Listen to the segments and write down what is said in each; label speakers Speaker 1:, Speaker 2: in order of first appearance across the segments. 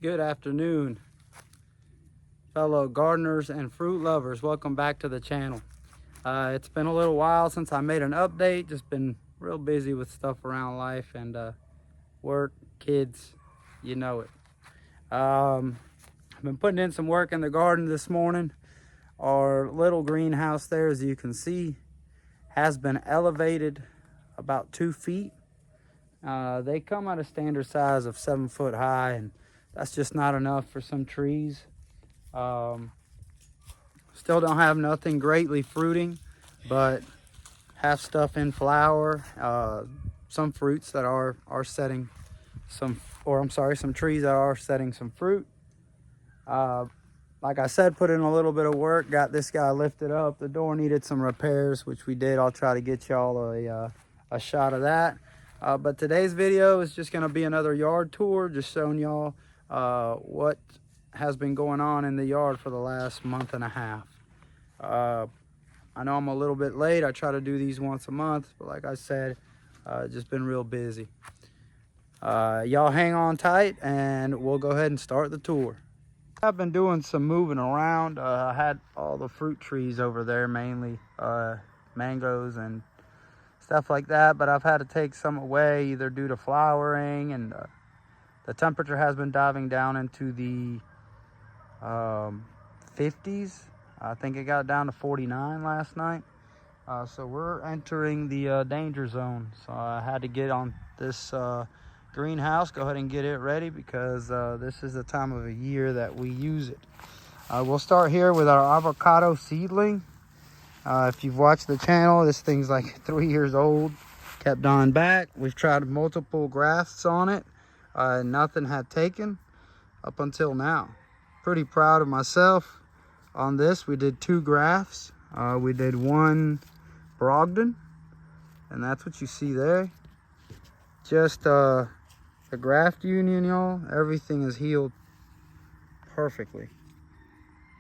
Speaker 1: Good afternoon, fellow gardeners and fruit lovers. Welcome back to the channel. It's been a little while since I made an update. Just been real busy with stuff around life and work, kids, you know it. I've been putting in some work in the garden this morning. Our little greenhouse there, as you can see, has been elevated about 2 feet. They come at a standard size of 7 foot high, and that's just not enough for some trees. Still don't have nothing greatly fruiting, but have stuff in flower. Some fruits that are setting some, some trees that are setting some fruit. Like I said, put in a little bit of work, got this guy lifted up. The door needed some repairs, which we did. I'll try to get y'all a shot of that. But today's video is just gonna be another yard tour, just showing y'all what has been going on in the yard for the last month and a half. I know I'm a little bit late. I try to do these once a month, but like I said, just been real busy. Y'all hang on tight and we'll go ahead and start the tour. I've been doing some moving around. I had all the fruit trees over there, mainly mangoes and stuff like that, but I've had to take some away either due to flowering, and the temperature has been diving down into the 50s. I think it got down to 49 last night. So we're entering the danger zone. So I had to get on this greenhouse, go ahead and get it ready, because this is the time of the year that we use it. We'll start here with our avocado seedling. If you've watched the channel, this thing's like 3 years old. Kept dying back. We've tried multiple grafts on it. Nothing had taken up until now. Pretty proud of myself on this. We did 2 grafts. We did one Brogden, and that's what you see there. Just a graft union, y'all. Everything is healed perfectly.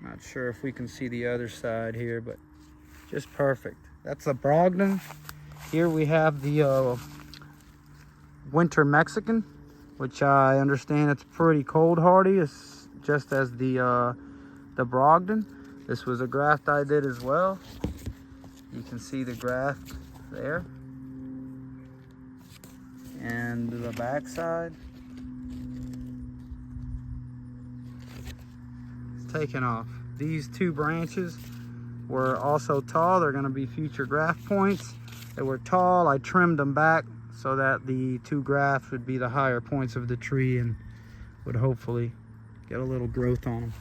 Speaker 1: Not sure if we can see the other side here, but just perfect. That's a Brogden. Here we have the winter Mexican, which I understand it's pretty cold hardy. It's just as the Brogden. This was a graft I did as well. You can see the graft there, and the back side. It's taken off. These 2 branches were also tall. They're going to be future graft points. They were tall. I trimmed them back so that the 2 grafts would be the higher points of the tree and would hopefully get a little growth on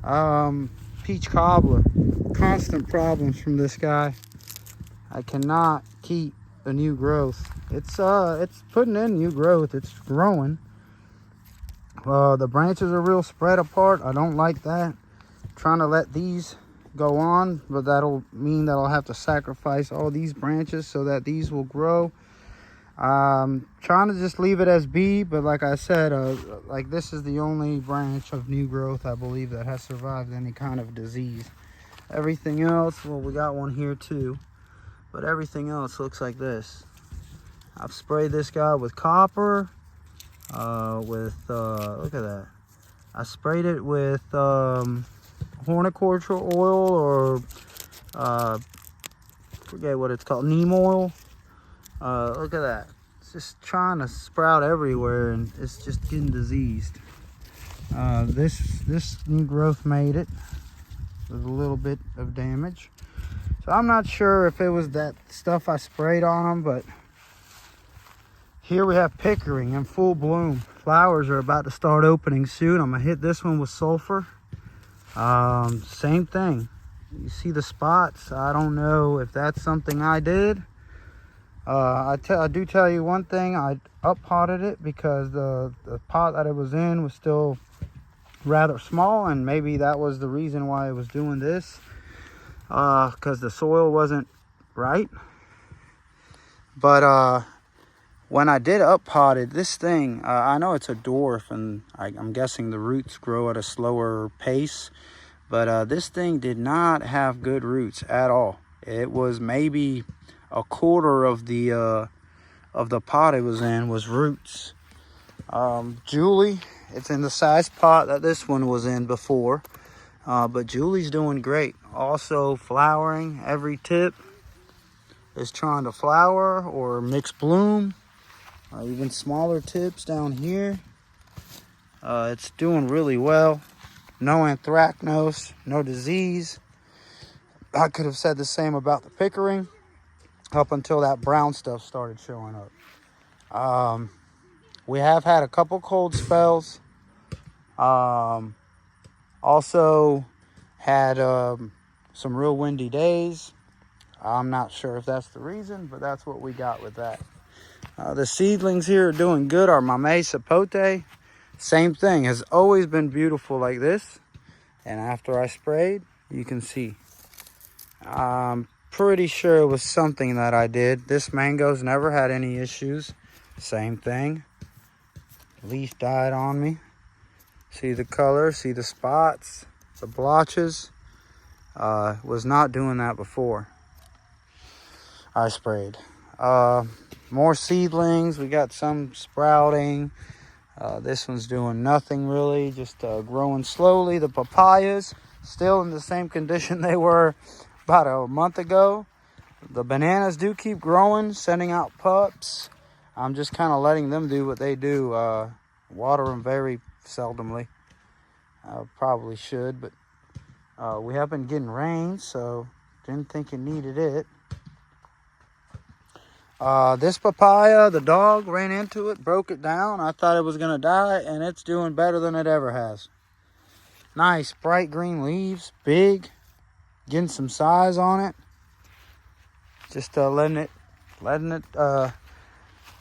Speaker 1: them. Peach cobbler, constant problems from this guy. I cannot keep the new growth. It's putting in new growth. It's growing. The branches are real spread apart. I don't like that. Trying to let these go on, but that'll mean that I'll have to sacrifice all these branches so that these will grow. Trying to just leave it as B, but like I said, like this is the only branch of new growth I believe that has survived any kind of disease. Everything else, well, we got one here too, but everything else looks like this. I've sprayed this guy with copper, look at that. I sprayed it with horticultural oil, or forget what it's called, neem oil. Look at that. It's just trying to sprout everywhere, and it's just getting diseased. This new growth made it with a little bit of damage. So I'm not sure if it was that stuff I sprayed on them, but here we have pickering in full bloom. Flowers are about to start opening soon. I'm gonna hit this one with sulfur. Same thing. You see the spots. I don't know if that's something I did. I do tell you one thing. I up potted it because the pot that it was in was still rather small, and maybe that was the reason why it was doing this, because the soil wasn't right. But when I did up potted this thing, I know it's a dwarf, and I'm guessing the roots grow at a slower pace, but this thing did not have good roots at all. It was maybe a quarter of the pot it was in was roots. Julie It's in the size pot that this one was in before. But Julie's doing great. Also flowering. Every tip is trying to flower or mix bloom. Even smaller tips down here. It's doing really well. No anthracnose, no disease. I could have said the same about the Pickering up until that brown stuff started showing up. We have had a couple cold spells. Also had some real windy days. I'm not sure if that's the reason, but that's what we got with that. The seedlings here are doing good. Our Mamey Sapote, same thing, has always been beautiful like this. And after I sprayed, you can see. I'm pretty sure it was something that I did. This mango's never had any issues. Same thing. Leaf died on me. See the color, see the spots, the blotches. Was not doing that before I sprayed. More seedlings. We got some sprouting. This one's doing nothing really, just growing slowly. The papayas still in the same condition they were about a month ago. The bananas do keep growing, sending out pups. I'm just kind of letting them do what they do. Water them very seldomly. Probably should, but we have been getting rain, so didn't think it needed it. This papaya, the dog ran into it, broke it down. I thought it was going to die, and it's doing better than it ever has. Nice, bright green leaves, big, getting some size on it. Just letting it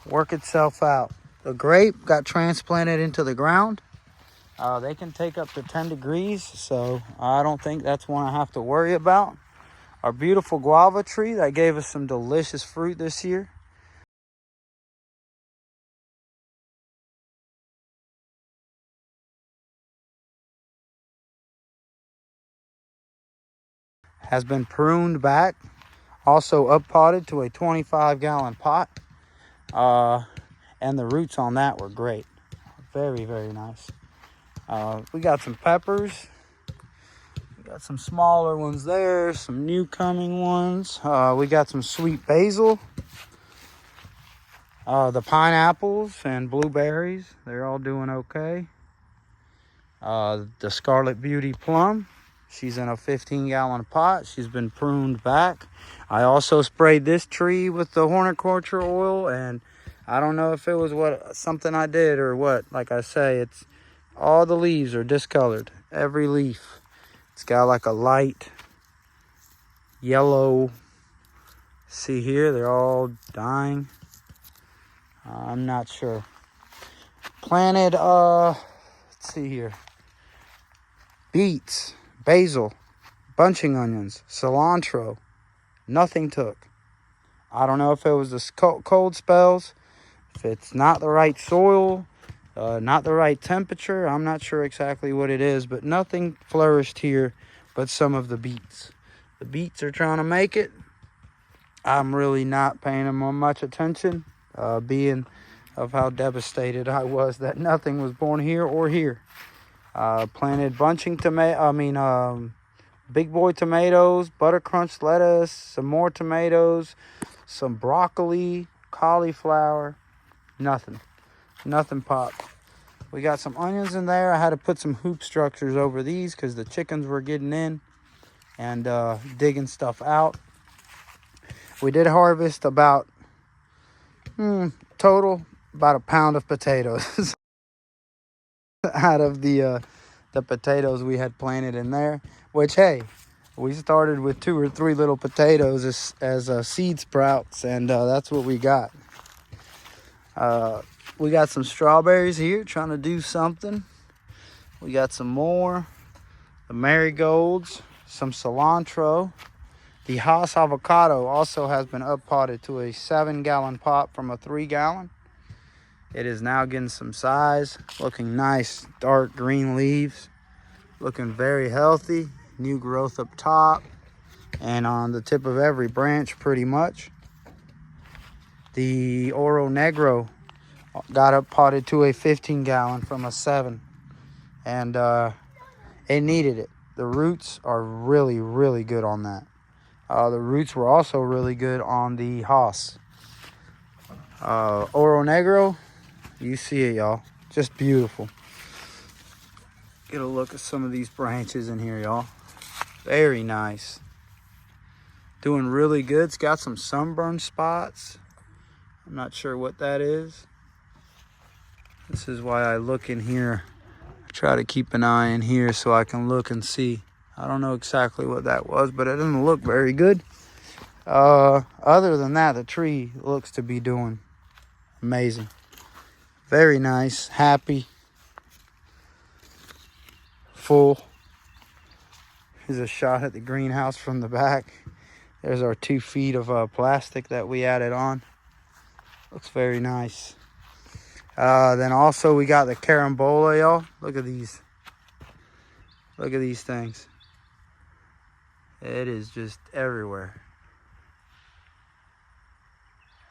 Speaker 1: work itself out. The grape got transplanted into the ground. They can take up to 10 degrees, so I don't think that's one I have to worry about. Our beautiful guava tree that gave us some delicious fruit this year. Has been pruned back, also up-potted to a 25-gallon pot. And the roots on that were great. Very, very nice. We got some peppers. We got some smaller ones there, some new coming ones. We got some sweet basil. The pineapples and blueberries, they're all doing okay. The Scarlet Beauty plum, she's in a 15-gallon pot. She's been pruned back. I also sprayed this tree with the horticulture oil, and I don't know if it was something I did or what. Like I say, it's all the leaves are discolored. Every leaf. It's got like a light yellow. See here, they're all dying. I'm not sure. Planted, let's see here. Beets, basil, bunching onions, cilantro. Nothing took. I don't know if it was the cold spells, if it's not the right soil, not the right temperature. I'm not sure exactly what it is, but nothing flourished here but some of the beets. The beets are trying to make it. I'm really not paying them much attention, being of how devastated I was that nothing was born here or here. Planted bunching big boy tomatoes, butter crunch lettuce, some more tomatoes, some broccoli, cauliflower. Nothing popped. We got some onions in there. I had to put some hoop structures over these because the chickens were getting in and digging stuff out. We did harvest about total about a pound of potatoes out of the potatoes we had planted in there, which, hey, we started with 2 or 3 little potatoes as seed sprouts, and that's what we got. We got some strawberries here trying to do something. We got some more, the marigolds, some cilantro. The Hass avocado also has been up-potted to a 7-gallon pot from a 3-gallon. It is now getting some size, looking nice, dark green leaves, looking very healthy. New growth up top and on the tip of every branch pretty much. The Oro Negro got up potted to a 15 gallon from a 7. And it needed it. The roots are really, really good on that. The roots were also really good on the Haas. Oro Negro, you see it, y'all. Just beautiful. Get a look at some of these branches in here, y'all. Very nice. Doing really good. It's got some sunburn spots. I'm not sure what that is. This is why I look in here. I try to keep an eye in here so I can look and see. I don't know exactly what that was, but it doesn't look very good. Other than that, the tree looks to be doing amazing. Very nice, happy, full. Here's a shot at the greenhouse from the back. There's our 2 feet of plastic that we added on. Looks very nice. Then also we got the carambola, y'all. Look at these. Look at these things. It is just everywhere.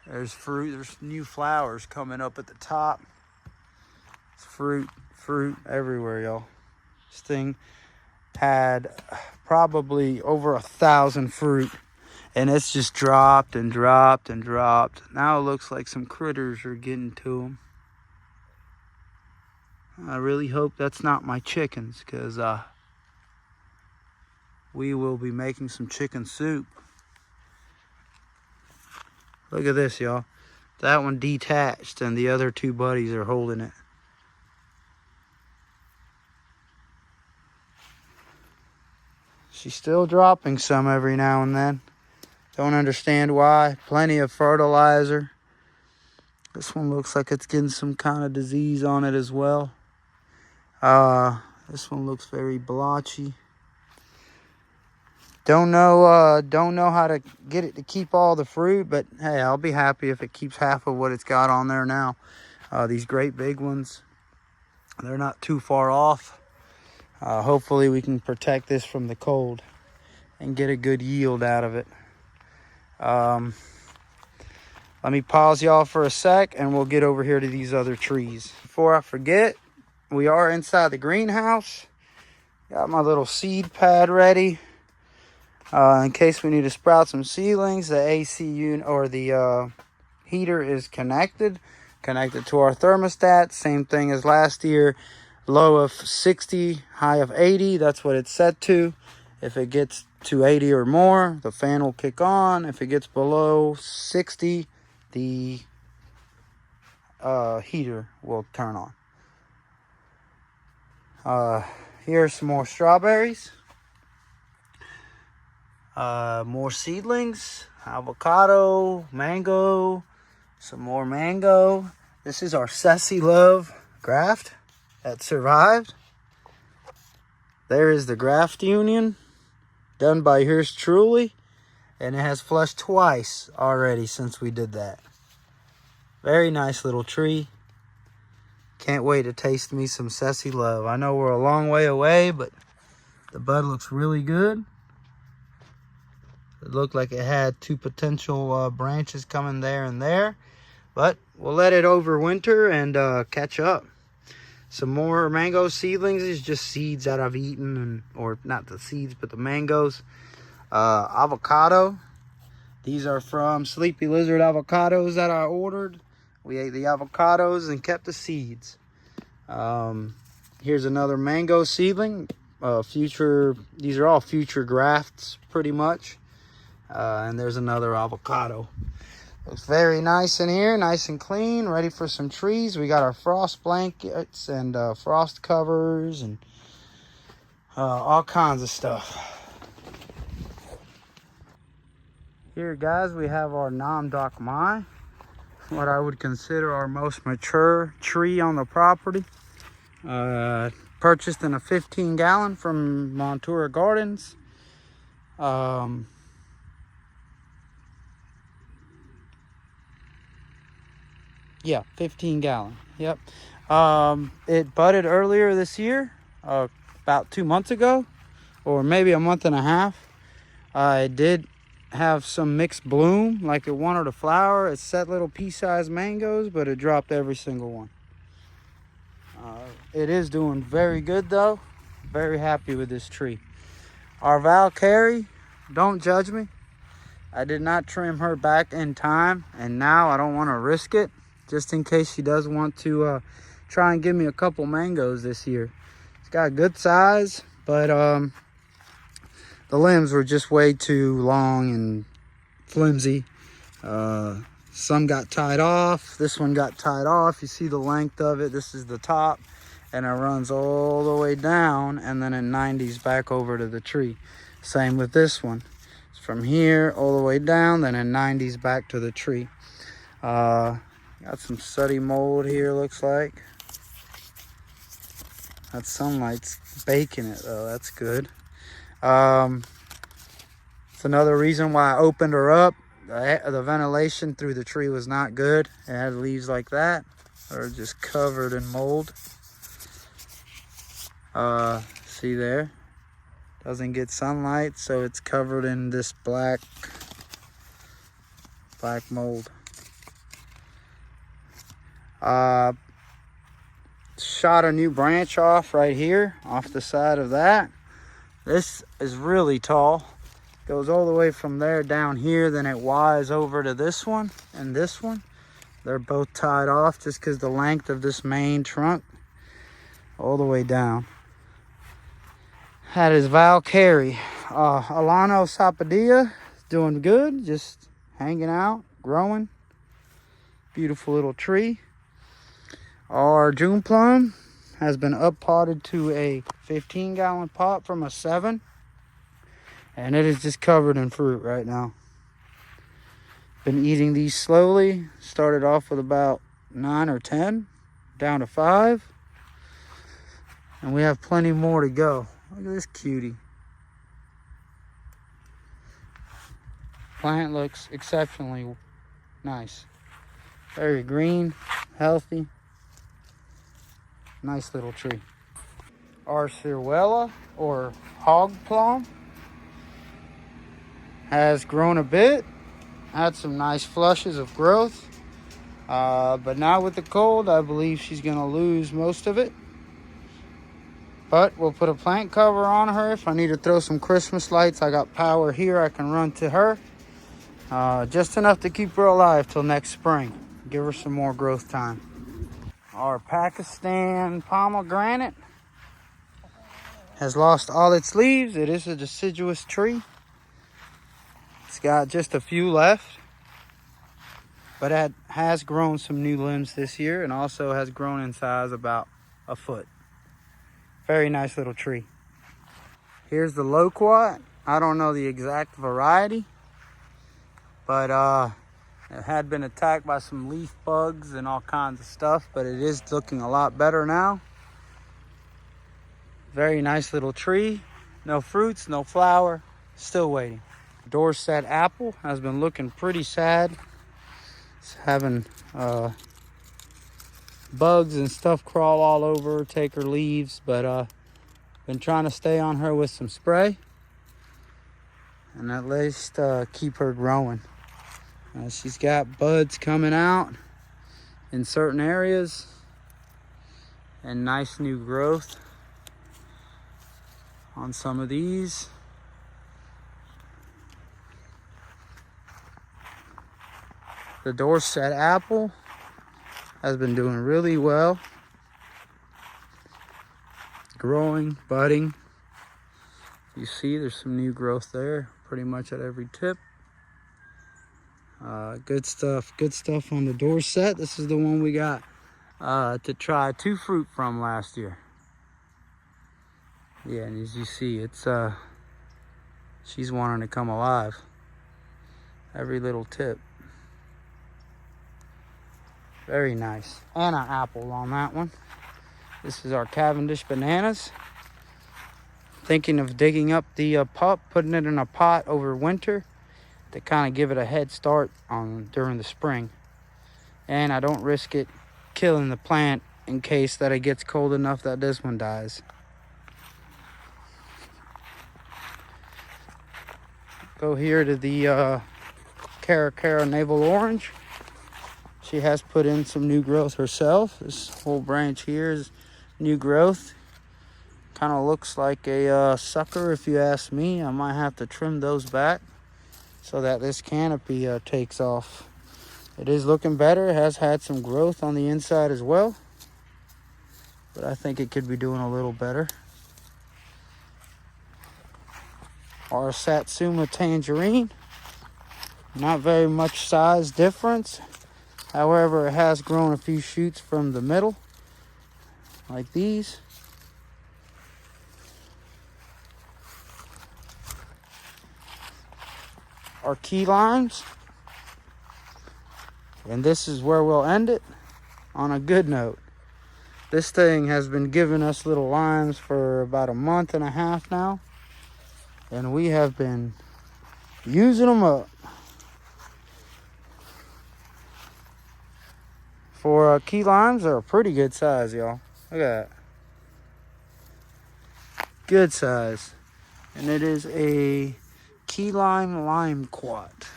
Speaker 1: There's fruit. There's new flowers coming up at the top. It's fruit everywhere, y'all. This thing had probably over 1,000 fruit, and it's just dropped and dropped and dropped. Now it looks like some critters are getting to them. I really hope that's not my chickens, because we will be making some chicken soup. Look at this, y'all. That one detached and the other 2 buddies are holding it. She's still dropping some every now and then. Don't understand why. Plenty of fertilizer. This one looks like it's getting some kind of disease on it as well. This one looks very blotchy. Don't know how to get it to keep all the fruit, but hey, I'll be happy if it keeps half of what it's got on there now. These great big ones, they're not too far off. Hopefully we can protect this from the cold and get a good yield out of it. Let me pause y'all for a sec and we'll get over here to these other trees. Before I forget, we are inside the greenhouse. Got my little seed pad ready. In case we need to sprout some seedlings, the AC unit or the heater is connected to our thermostat. Same thing as last year. Low of 60, high of 80. That's what it's set to. If it gets to 80 or more, the fan will kick on. If it gets below 60, the heater will turn on. Here's some more strawberries. More seedlings, avocado, mango, some more mango. This is our Sassy Love graft that survived. There is the graft union done by yours truly, and it has flushed twice already since we did that. Very nice little tree. Can't wait to taste me some Sassy Love. I know we're a long way away, but the bud looks really good. It looked like it had 2 potential branches coming there and there, but we'll let it overwinter and catch up. Some more mango seedlings is just seeds that I've eaten, or not the seeds, but the mangoes. Avocado. These are from Sleepy Lizard avocados that I ordered. We ate the avocados and kept the seeds. Here's another mango seedling. These are all future grafts pretty much. And there's another avocado. Looks very nice in here, nice and clean, ready for some trees. We got our frost blankets and frost covers and all kinds of stuff. Here, guys, we have our Nam Doc Mai, what I would consider our most mature tree on the property. Purchased in a 15-gallon from Montura Gardens. Yeah, 15-gallon. Yep. It budded earlier this year, about 2 months ago, or maybe a month and a half. It did have some mixed bloom, like it wanted to flower. It set little pea-sized mangoes, but it dropped every single one. It is doing very good though. Very happy with this tree. Our Valkyrie, don't judge me. I did not trim her back in time, and now I don't want to risk it, just in case she does want to try and give me a couple mangoes this year. It's got a good size, but the limbs were just way too long and flimsy. Some got tied off. This one got tied off. You see the length of it. This is the top, and it runs all the way down, and then it 90s back over to the tree. Same with this one. It's from here all the way down, then it 90s back to the tree. Got some sooty mold here, looks like. That sunlight's baking it though. That's good. It's another reason why I opened her up. The ventilation through the tree was not good. It had leaves like that, or just covered in mold. See there? Doesn't get sunlight, so it's covered in this black mold. Shot a new branch off right here, off the side of that. This is really tall. Goes all the way from there down here, then it Ys over to this one and this one. They're both tied off just because the length of this main trunk all the way down. That is Valkyrie. Alano Sapodilla, doing good, just hanging out, growing. Beautiful little tree. Our June plum has been up potted to a 15-gallon pot from a 7. And it is just covered in fruit right now. Been eating these slowly. Started off with about 9 or 10, down to 5. And we have plenty more to go. Look at this cutie. Plant looks exceptionally nice. Very green, healthy. Nice little tree. Our Ciruela, or hog plum, has grown a bit. Had some nice flushes of growth. But now with the cold, I believe she's going to lose most of it. But we'll put a plant cover on her. If I need to throw some Christmas lights, I got power here. I can run to her. Just enough to keep her alive till next spring. Give her some more growth time. Our Pakistan pomegranate has lost all its leaves. It is a deciduous tree. It's got just a few left, but it has grown some new limbs this year and also has grown in size about a foot. Very nice little tree. Here's the loquat. I don't know the exact variety, but it had been attacked by some leaf bugs and all kinds of stuff, but it is looking a lot better now. Very nice little tree. No fruits, no flower, still waiting. Dorset apple has been looking pretty sad. It's having bugs and stuff crawl all over her, take her leaves, but been trying to stay on her with some spray and at least keep her growing. She's got buds coming out in certain areas and nice new growth on some of these. The Dorset apple has been doing really well. Growing, budding. You see there's some new growth there, pretty much at every tip. Good stuff on the Dorset. This is the one we got to try 2 fruit from last year. Yeah, and as you see, it's she's wanting to come alive. Every little tip. Very nice. And an apple on that one. This is our Cavendish bananas. Thinking of digging up the pup, putting it in a pot over winter to kind of give it a head start on during the spring. And I don't risk it killing the plant in case that it gets cold enough that this one dies. Go here to the Caracara Navel Orange. She has put in some new growth herself. This whole branch here is new growth. Kind of looks like a sucker, if you ask me. I might have to trim those back so that this canopy takes off. It is looking better. It has had some growth on the inside as well, but I think it could be doing a little better. Our Satsuma Tangerine, not very much size difference. However, it has grown a few shoots from the middle, like these. Our key limes. And this is where we'll end it on a good note. This thing has been giving us little limes for about a month and a half now, and we have been using them up. For key limes, they're a pretty good size, y'all. Look at that. Good size. And it is a key lime quat.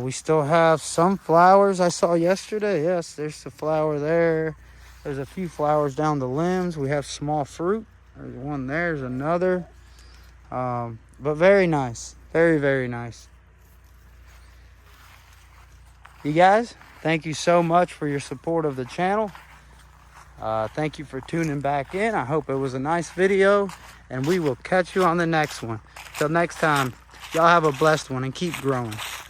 Speaker 1: We still have some flowers I saw yesterday. Yes, there's the flower there. There's a few flowers down the limbs. We have small fruit. There's one there. There's another. But very nice. Very, very nice. You guys, thank you so much for your support of the channel. Thank you for tuning back in. I hope it was a nice video, and we will catch you on the next one. Till next time, y'all have a blessed one and keep growing.